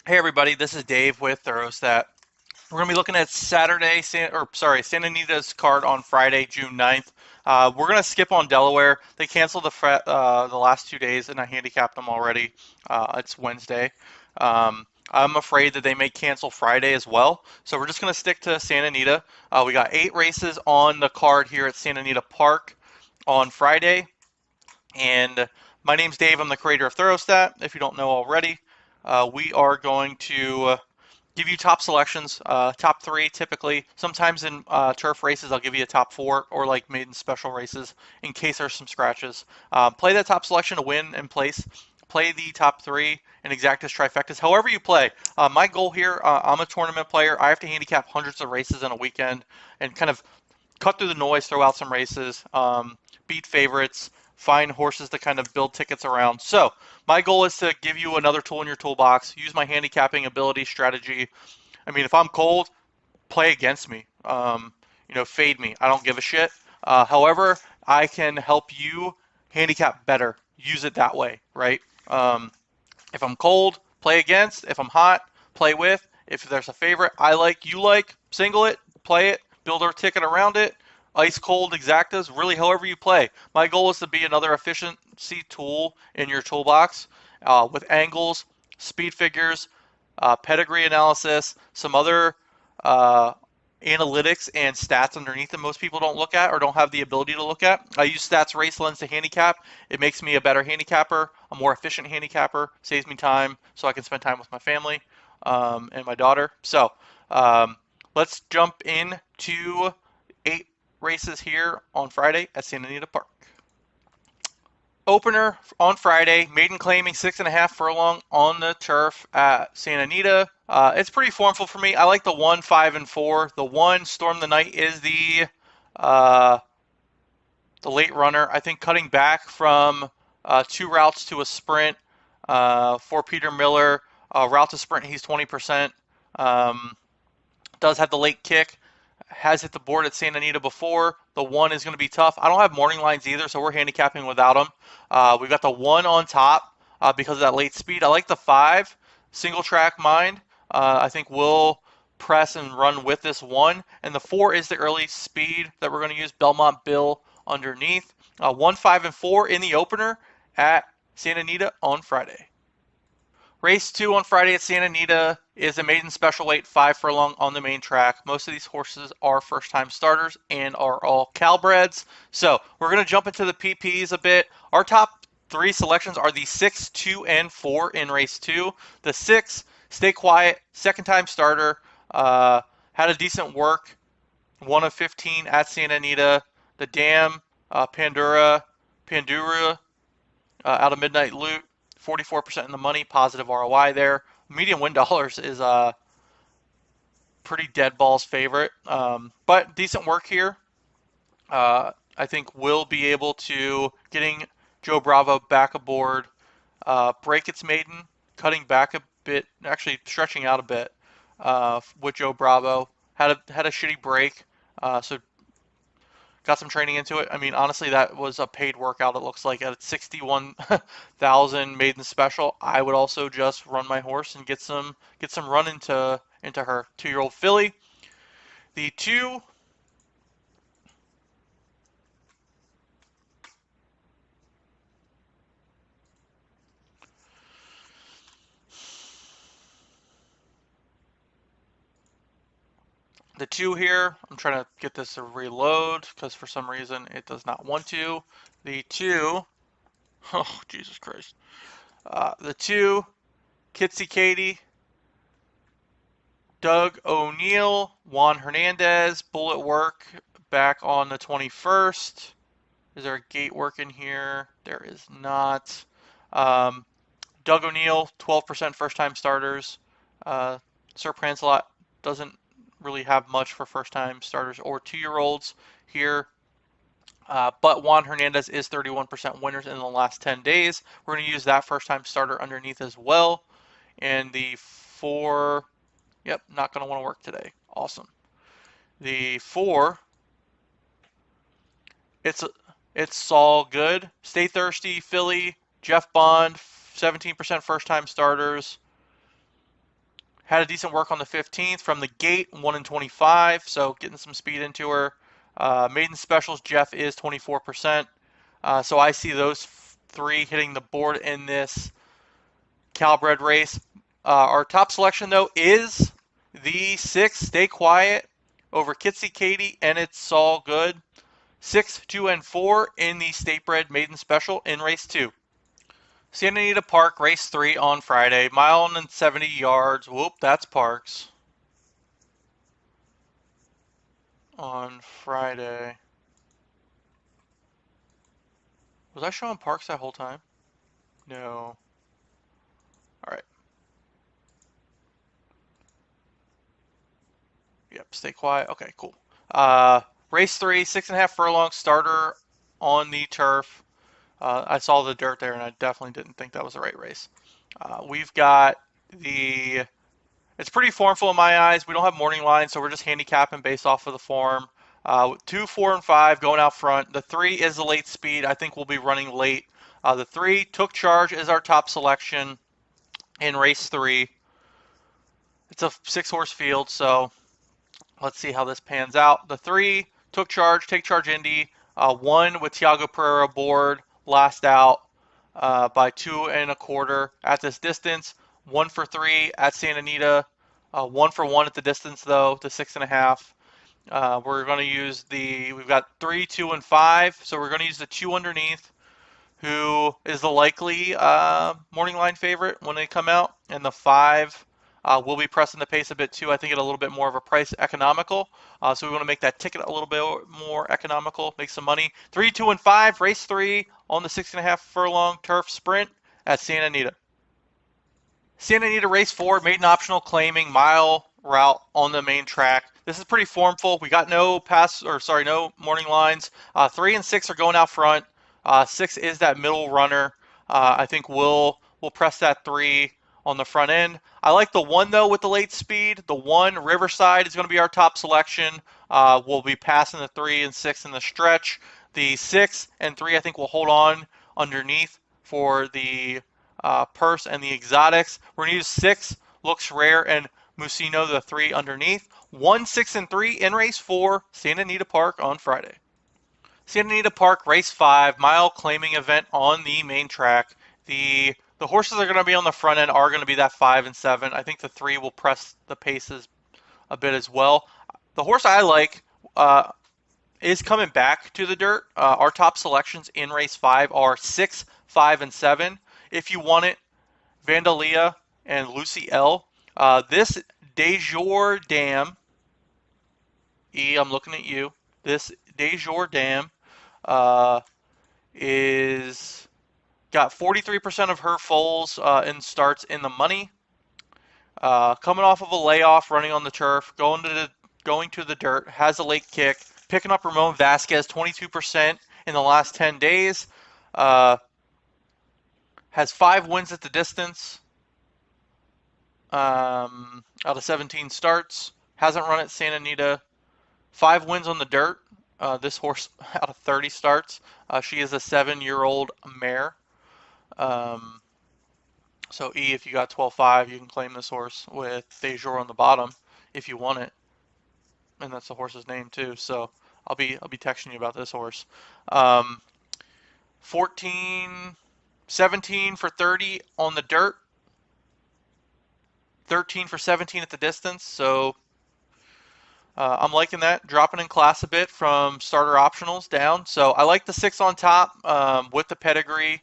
Hey everybody, this is Dave with Therostat. We're going to be looking at Santa Anita's card on Friday, June 9th. We're going to skip on Delaware. They canceled the last 2 days, and I handicapped them already. It's Wednesday. I'm afraid that they may cancel Friday as well, so we're just going to stick to Santa Anita. We got 8 races on the card here at Santa Anita Park on Friday, and my name's Dave. I'm the creator of Therostat. If you don't know already, we are going to give you top selections, top three typically. Sometimes in turf races, I'll give you a top four, or like maiden special races in case there's some scratches. Play that top selection to win and place. Play the top three and exactas, trifectas, however you play. My goal here, I'm a tournament player. I have to handicap hundreds of races in a weekend and kind of cut through the noise, throw out some races, beat favorites, find horses to kind of build tickets around. So my goal is to give you another tool in your toolbox. Use my handicapping ability strategy. I mean, if I'm cold, play against me. Fade me. I don't give a shit. However, I can help you handicap better. Use it that way, right? If I'm cold, play against. If I'm hot, play with. If there's a favorite I like, you like, single it, play it, build our ticket around it. Ice cold exactas, really however you play. My goal is to be another efficiency tool in your toolbox with angles, speed figures, pedigree analysis, some other uh, analytics and stats underneath that most people don't look at or don't have the ability to look at. I use Stats Race Lens to handicap. It makes me a better handicapper, a more efficient handicapper, saves me time so I can spend time with my family and my daughter. So um, let's jump into 8 races here on Friday at Santa Anita Park. Opener on Friday, maiden claiming 6.5 furlong on the turf at Santa Anita. It's pretty formful for me. I like the 1, 5, and 4. The 1, Storm the Night, is uh, the late runner. I think cutting back from 2 routes to a sprint for Peter Miller. Route to sprint, he's 20%. Um, does have the late kick, has hit the board at Santa Anita before. The 1 is going to be tough. I don't have morning lines either, so we're handicapping without him. We've got the 1 on top because of that late speed. I like the 5, single track mind. I think we'll press and run with this 1. And the 4 is the early speed that we're going to use, Belmont Bill underneath. 1, 5, and 4 in the opener at Santa Anita on Friday. Race 2 on Friday at Santa Anita is a maiden special weight 5 furlong on the main track. Most of these horses are first time starters and are all Calbreds. So we're going to jump into the PPs a bit. Our top 3 selections are the 6, 2, and 4 in race 2. The 6, Stay Quiet, second time starter, had a decent work, 1 of 15 at Santa Anita. The Dam, Pandura, out of Midnight Loot, 44% in the money, positive ROI there. Median win dollars is a pretty dead balls favorite, but decent work here. I think we'll be able to getting Joe Bravo back aboard, break its maiden, cutting back a bit, actually stretching out a bit with Joe Bravo. Had a shitty break, so got some training into it. I mean, honestly, that was a paid workout. It looks like at 61,000 maiden special. I would also just run my horse and get some run into her 2-year-old filly. The two the two here. I'm trying to get this to reload because for some reason it does not want to. The two, oh Jesus Christ. The two, Kitsy Katie, Doug O'Neill, Juan Hernandez, bullet work back on the 21st. Is there a gate work in here? There is not. Um, Doug O'Neill, 12% first time starters. Sir Prancelot doesn't really have much for first time starters or 2-year-olds here. But Juan Hernandez is 31% winners in the last 10 days. We're going to use that first time starter underneath as well. And the 4, yep, not going to want to work today. Awesome. The 4, it's it's all good. Stay Thirsty, Philly, Jeff Bond, 17% first time starters. Had a decent work on the 15th from the gate, 1 in 25, so getting some speed into her. Maiden specials, Jeff is 24%. So I see those three hitting the board in this Calbred race. Our top selection, though, is the 6, Stay Quiet, over Kitsy Katie, and it's all good. 6, 2, and 4 in the Statebred Maiden Special in race 2. Santa Anita Park, race 3 on Friday. Mile and 70 yards. Whoop, that's Parks. On Friday. Was I showing Parks that whole time? No. Alright. Yep, stay quiet. Okay, cool. Race 3, 6.5 furlong starter on the turf. I saw the dirt there, and I definitely didn't think that was the right race. We've got the... It's pretty formful in my eyes. We don't have morning lines, so we're just handicapping based off of the form. 2, 4, and 5 going out front. The 3 is the late speed. I think we'll be running late. The 3, Took Charge, is our top selection in race 3. It's a 6-horse field, so let's see how this pans out. The 3, Took Charge, Take Charge Indy. 1 with Tiago Pereira aboard, last out by 2 1/4 at this distance. 1 for 3 at Santa Anita. 1 for 1 at the distance, though, to 6.5. We're going to use we've got 3, 2, and 5, so we're going to use the 2 underneath, who is the likely morning line favorite when they come out, and the 5 will be pressing the pace a bit too. I think at a little bit more of a price economical, so we want to make that ticket a little bit more economical, make some money. 3, 2, and 5, race 3 on the 6.5 furlong turf sprint at Santa Anita. Santa Anita race 4, maiden optional claiming mile route on the main track. This is pretty formful. We got no morning lines. 3 and 6 are going out front. 6 is that middle runner. I think we'll press that 3 on the front end. I like the 1, though, with the late speed. The 1, Riverside, is going to be our top selection. We'll be passing the 3 and 6 in the stretch. The 6 and 3, I think, will hold on underneath for the purse and the exotics. We're going to use 6, Looks Rare, and Musino, the 3 underneath. 1, 6, and 3 in race 4, Santa Anita Park on Friday. Santa Anita Park, race 5, mile claiming event on the main track. The horses that are going to be on the front end are going to be that 5 and 7. I think the 3 will press the paces a bit as well. The horse I like is coming back to the dirt. Our top selections in race 5 are 6, 5, and 7. If you want it, Vandalia and Lucy L. This Dejour Dam, I'm looking at you. This Dejour Dam is got 43% of her foals and starts in the money. Coming off of a layoff, running on the turf, going to the dirt, has a late kick, picking up Ramon Vasquez, 22% in the last 10 days. Has 5 wins at the distance out of 17 starts. Hasn't run at Santa Anita. 5 wins on the dirt. This horse out of 30 starts. She is a 7-year-old mare. So if you got 12.5, you can claim this horse with Dejour on the bottom if you want it, and that's the horse's name too. So I'll be texting you about this horse. 17 for 30 on the dirt. 13 for 17 at the distance. So I'm liking that, dropping in class a bit from starter optionals down. So I like the 6 on top with the pedigree,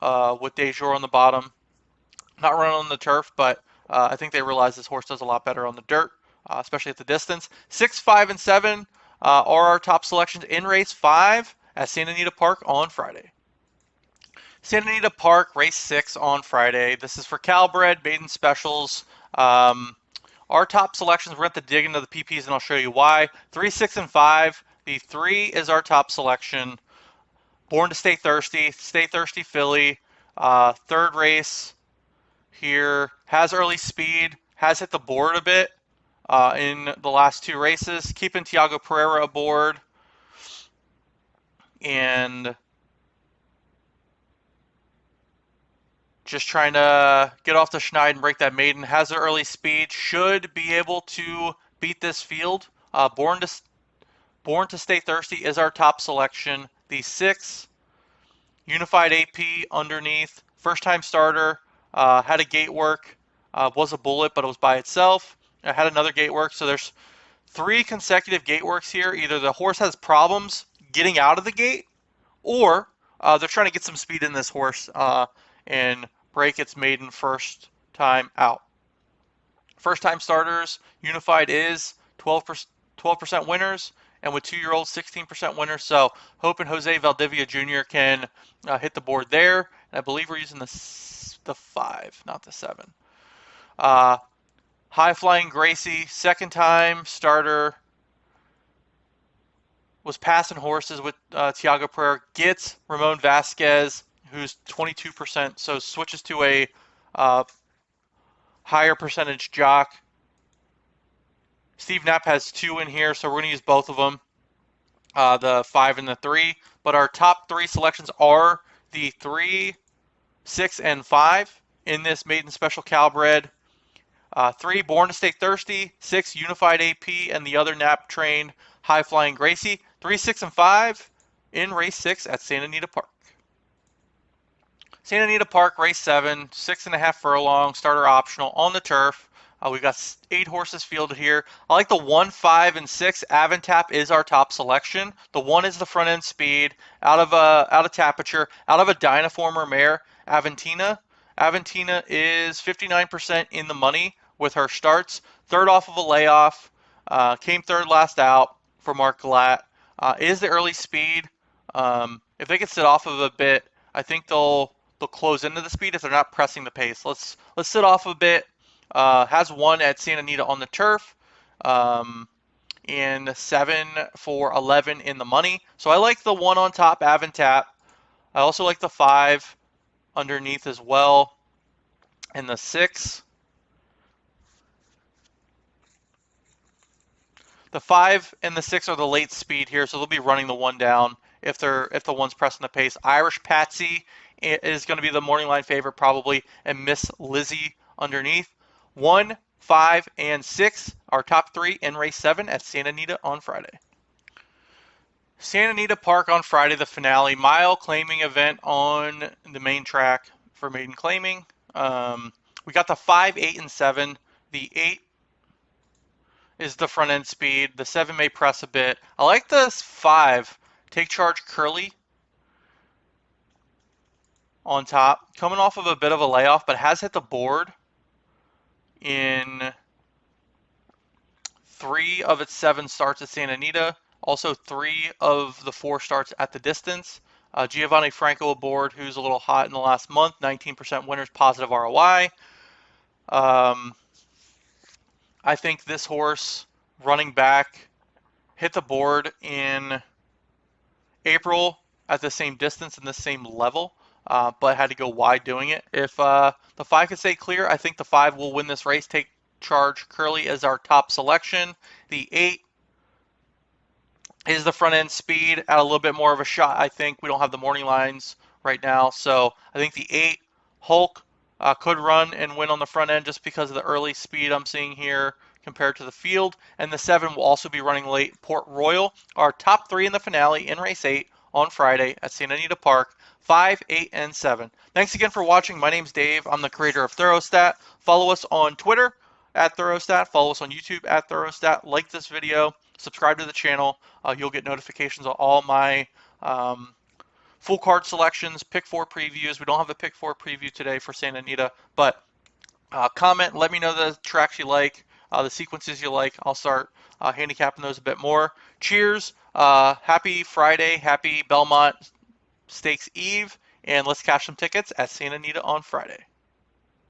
with Dejour on the bottom. Not running on the turf, but I think they realize this horse does a lot better on the dirt, especially at the distance. 6, 5, and 7 are our top selections in race 5 at Santa Anita Park on Friday. Santa Anita Park, race 6 on Friday. This is for Calbred, maiden specials. Our top selections, we're going to have to dig into the PPs and I'll show you why. 3, 6, and 5. The 3 is our top selection. Born to Stay Thirsty filly. Third race here. Has early speed. Has hit the board a bit in the last 2 races. Keeping Tiago Pereira aboard. And Just trying to get off the schneid and break that maiden. Has the early speed. Should be able to beat this field. Born to Stay Thirsty is our top selection. The 6, Unified AP underneath. First time starter. Had a gate work. Was a bullet, but it was by itself. Had another gate work. So there's 3 consecutive gate works here. Either the horse has problems getting out of the gate, or they're trying to get some speed in this horse and break its maiden first time out. First time starters, Unified is 12% winners, and with 2-year-olds, 16% winners. So hoping Jose Valdivia Jr. can hit the board there. And I believe we're using the 5, not the 7. High Flying Gracie, second time starter, was passing horses with Tiago Pereira, gets Ramon Vasquez, who's 22%, so switches to a higher percentage jock. Steve Knapp has 2 in here, so we're going to use both of them, the 5 and the 3. But our top 3 selections are the 3, 6, and 5 in this maiden special Calbred. 3, Born to Stay Thirsty. 6, Unified AP, and the other Knapp trained High Flying Gracie. 3, 6, and 5 in race 6 at Santa Anita Park. Santa Anita Park, race 7, 6.5 furlong, starter optional on the turf. We've got 8 horses fielded here. I like the 1, 5, and 6. Avantap is our top selection. The 1 is the front end speed out of Tapiture, out of a Dynaformer mare, Aventina. Aventina is 59% in the money with her starts. Third off of a layoff. Came third last out for Mark Glatt. Is the early speed. If they can sit off of a bit, I think they'll close into the speed if they're not pressing the pace. Let's sit off a bit. Has 1 at Santa Anita on the turf. And 7 for 11 in the money. So I like the 1 on top, Avantap. I also like the 5 underneath as well. And the 6. The 5 and the 6 are the late speed here, so they'll be running the 1 down if the 1's pressing the pace. Irish Patsy is going to be the morning line favorite probably, and Miss Lizzie underneath. 1, 5, and 6 are top 3 in race 7 at Santa Anita on Friday. Santa Anita Park on Friday, the finale. Mile claiming event on the main track for maiden claiming. We got the 5, 8, and 7. The 8 is the front end speed. The 7 may press a bit. I like this 5. Take Charge Curly on top. Coming off of a bit of a layoff, but has hit the board in 3 of its 7 starts at Santa Anita. Also 3 of the 4 starts at the distance. Giovanni Franco aboard, who's a little hot in the last month. 19% winners, positive ROI. I think this horse running back hit the board in April at the same distance and the same level, but had to go wide doing it. If the 5 can stay clear, I think the 5 will win this race. Take Charge Curly as our top selection. The 8 is the front end speed at a little bit more of a shot. I think we don't have the morning lines right now, so I think the 8 Hulk could run and win on the front end just because of the early speed I'm seeing here compared to the field. And the 7 will also be running late. Port Royal, our top 3 in the finale in race 8 on Friday at Santa Anita Park. 5, 8, and 7. Thanks again for watching. My name's Dave. I'm the creator of Thorostat. Follow us on Twitter at Thorostat. Follow us on YouTube at Thorostat. Like this video. Subscribe to the channel. You'll get notifications of all my full card selections, pick 4 previews. We don't have a pick 4 preview today for Santa Anita, but comment, let me know the tracks you like, the sequences you like. I'll start handicapping those a bit more. Cheers. Happy Friday. Happy Belmont Stakes Eve. And let's cash some tickets at Santa Anita on Friday.